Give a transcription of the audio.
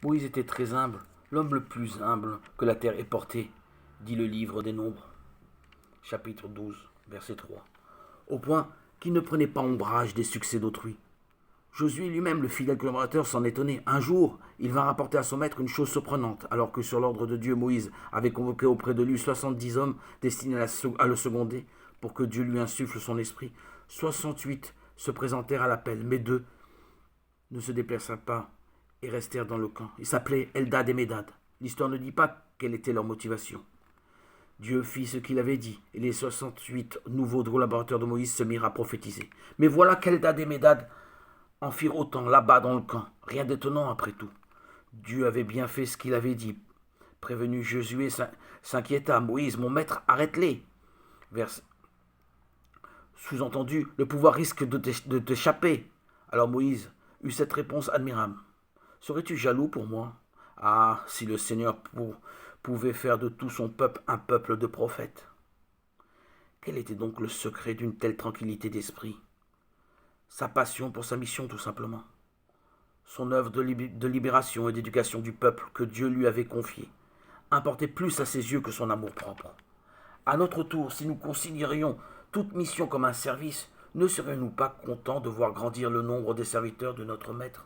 Moïse était très humble, l'homme le plus humble que la terre ait porté, dit le livre des Nombres, chapitre 12, verset 3, au point qu'il ne prenait pas ombrage des succès d'autrui. Josué lui-même, le fidèle collaborateur, s'en étonnait. Un jour, il vint rapporter à son maître une chose surprenante, alors que sur l'ordre de Dieu, Moïse avait convoqué auprès de lui 70 hommes destinés à le seconder, pour que Dieu lui insuffle son esprit. 68 se présentèrent à l'appel, mais 2 ne se déplacèrent pas et restèrent dans le camp. Ils s'appelaient Eldad et Médad. L'histoire ne dit pas quelle était leur motivation. Dieu fit ce qu'il avait dit, et les 68 nouveaux collaborateurs de Moïse se mirent à prophétiser. Mais voilà qu'Eldad et Médad en firent autant là-bas dans le camp. Rien d'étonnant après tout. Dieu avait bien fait ce qu'il avait dit. Prévenu, Josué s'inquiéta. Moïse, mon maître, arrête-les. Vers... Sous-entendu, le pouvoir risque de t'échapper. Alors Moïse eut cette réponse admirable. Serais-tu jaloux pour moi? Ah, si le Seigneur pouvait faire de tout son peuple un peuple de prophètes. Quel était donc le secret d'une telle tranquillité d'esprit? Sa passion pour sa mission, tout simplement. Son œuvre de libération et d'éducation du peuple que Dieu lui avait confiée importait plus à ses yeux que son amour-propre. À notre tour, si nous considérions toute mission comme un service, ne serions-nous pas contents de voir grandir le nombre des serviteurs de notre Maître?